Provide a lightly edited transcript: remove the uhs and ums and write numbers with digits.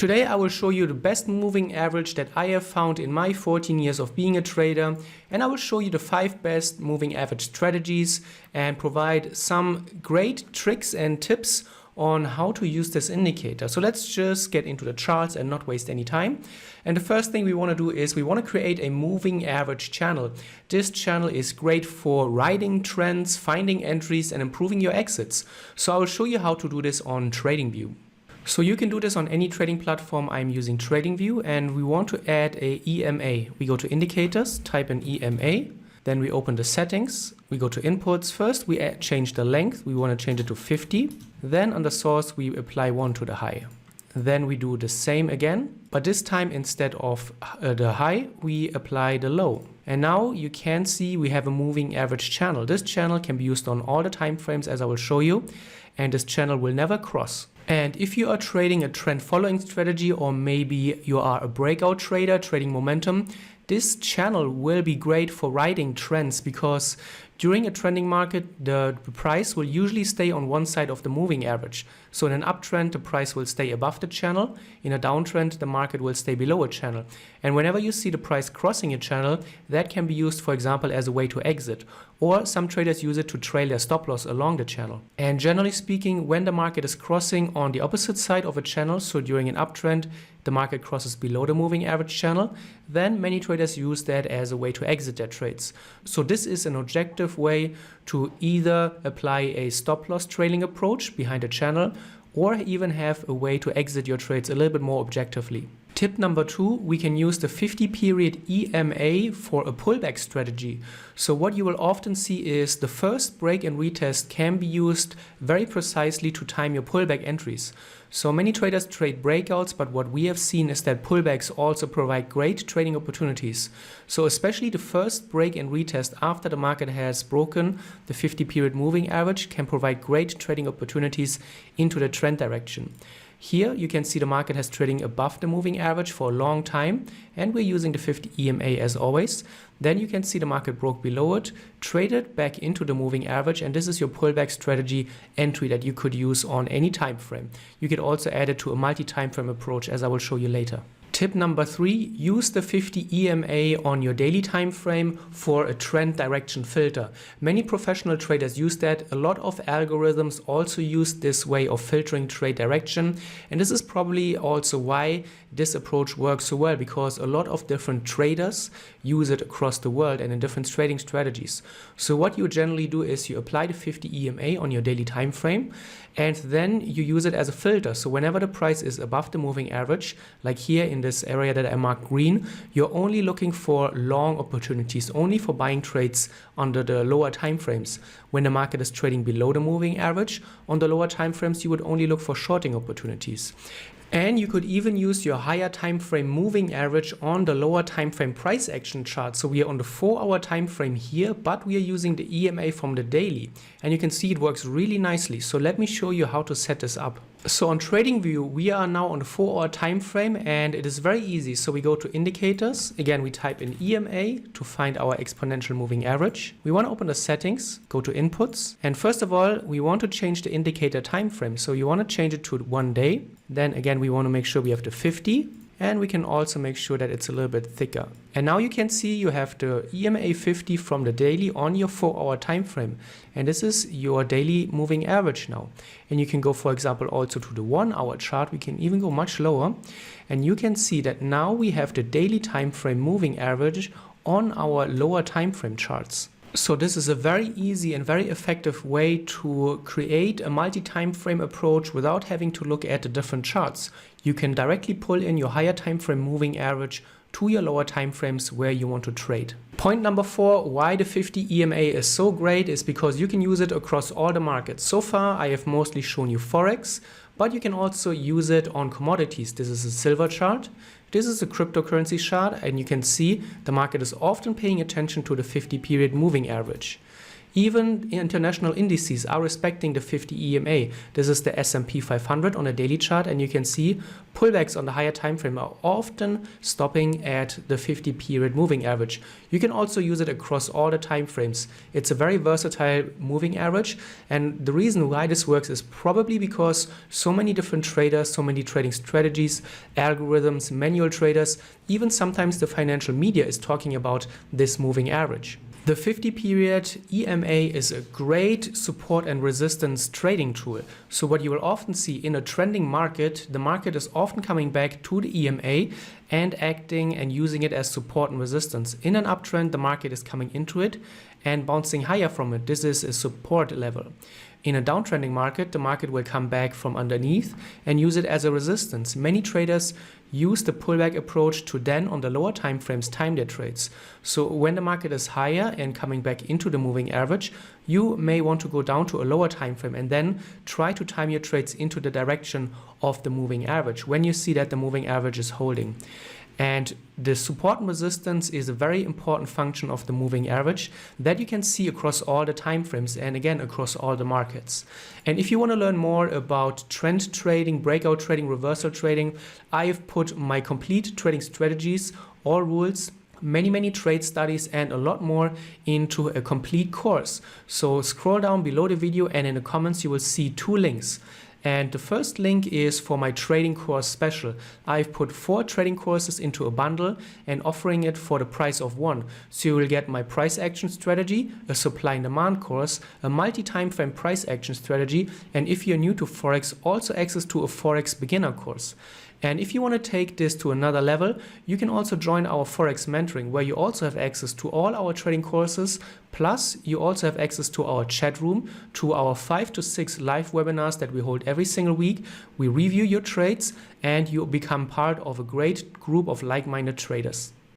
Today I will show you the best moving average that I have found in my 14 years of being a trader, and I will show you the 5 best moving average strategies and provide some great tricks and tips on how to use this indicator. So let's just get into the charts and not waste any time. And the first thing we want to do is we want to create a moving average channel. This channel is great for riding trends, finding entries and improving your exits. So I will show you how to do this on TradingView. So you can do this on any trading platform. I'm using TradingView and we want to add a EMA. We go to indicators, type in EMA, then we open the settings, we go to inputs. First we change the length, we want to change it to 50. Then on the source we apply 1 to the high. Then we do the same again, but this time instead of the high, we apply the low. And now you can see we have a moving average channel. This channel can be used on all the time frames as I will show you, and this channel will never cross. And if you are trading a trend following strategy, or maybe you are a breakout trader trading momentum, this channel will be great for riding trends, because during a trending market, the price will usually stay on one side of the moving average. So in an uptrend, the price will stay above the channel. In a downtrend, the market will stay below a channel. And whenever you see the price crossing a channel, that can be used, for example, as a way to exit. Or some traders use it to trail their stop loss along the channel. And generally speaking, when the market is crossing on the opposite side of a channel, so during an uptrend, the market crosses below the moving average channel, then many traders use that as a way to exit their trades. So this is an objective way to either apply a stop loss trailing approach behind a channel, or even have a way to exit your trades a little bit more objectively. Tip number 2, we can use the 50 period EMA for a pullback strategy. So what you will often see is the first break and retest can be used very precisely to time your pullback entries. So many traders trade breakouts, but what we have seen is that pullbacks also provide great trading opportunities. So especially the first break and retest after the market has broken the 50 period moving average can provide great trading opportunities into the trend direction. Here you can see the market has trading above the moving average for a long time, and we're using the 50 EMA as always. Then you can see the market broke below it, traded back into the moving average, and this is your pullback strategy entry that you could use on any time frame. You could also add it to a multi-time frame approach, as I will show you later. Tip number 3, use the 50 EMA on your daily time frame for a trend direction filter. Many professional traders use that. A lot of algorithms also use this way of filtering trade direction, and this is probably also why this approach works so well, because a lot of different traders use it across the world and in different trading strategies. So what you generally do is you apply the 50 EMA on your daily time frame, and then you use it as a filter. So whenever the price is above the moving average, like here in this area that I marked green, you're only looking for long opportunities, only for buying trades under the lower time frames. When the market is trading below the moving average, on the lower time frames, you would only look for shorting opportunities. And you could even use your higher time frame moving average on the lower time frame price action chart. So we are on the 4-hour time frame here, but we are using the EMA from the daily. And you can see it works really nicely. So let me show you how to set this up. So on TradingView, we are now on the 4-hour time frame, and it is very easy. So we go to indicators. Again, we type in EMA to find our exponential moving average. We want to open the settings, go to inputs. And first of all, we want to change the indicator time frame. So you want to change it to 1 day. Then again, we want to make sure we have the 50. And we can also make sure that it's a little bit thicker. And now you can see you have the EMA 50 from the daily on your 4-hour time frame. And this is your daily moving average now. And you can go, for example, also to the 1-hour chart. We can even go much lower. And you can see that now we have the daily time frame moving average on our lower time frame charts. So this is a very easy and very effective way to create a multi-time frame approach without having to look at the different charts. You can directly pull in your higher time frame moving average to your lower time frames where you want to trade. Point number 4, why the 50 EMA is so great is because you can use it across all the markets. So far, I have mostly shown you Forex, but you can also use it on commodities. This is a silver chart. This is a cryptocurrency chart, and you can see the market is often paying attention to the 50 period moving average. Even international indices are respecting the 50 EMA. This is the S&P 500 on a daily chart, and you can see pullbacks on the higher time frame are often stopping at the 50 period moving average. You can also use it across all the time frames. It's a very versatile moving average, and the reason why this works is probably because so many different traders, so many trading strategies, algorithms, manual traders, even sometimes the financial media is talking about this moving average. The 50 period EMA is a great support and resistance trading tool. So what you will often see in a trending market, the market is often coming back to the EMA and acting and using it as support and resistance. In an uptrend, the market is coming into it and bouncing higher from it. This is a support level. In a downtrending market, the market will come back from underneath and use it as a resistance. Many traders use the pullback approach to then on the lower time frames time their trades. So when the market is higher and coming back into the moving average, you may want to go down to a lower time frame and then try to time your trades into the direction of the moving average when you see that the moving average is holding. And the support and resistance is a very important function of the moving average that you can see across all the time frames and again across all the markets. And if you want to learn more about trend trading, breakout trading, reversal trading, I have put my complete trading strategies, all rules, many trade studies and a lot more into a complete course. So scroll down below the video and in the comments you will see 2 links. And the first link is for my trading course special. I've put 4 trading courses into a bundle and offering it for the price of 1. So you will get my price action strategy, a supply and demand course, a multi-time frame price action strategy, and if you're new to Forex, also access to a Forex beginner course. And if you want to take this to another level, you can also join our Forex mentoring, where you also have access to all our trading courses. Plus, you also have access to our chat room, to our 5 to 6 live webinars that we hold every single week. We review your trades and you become part of a great group of like-minded traders.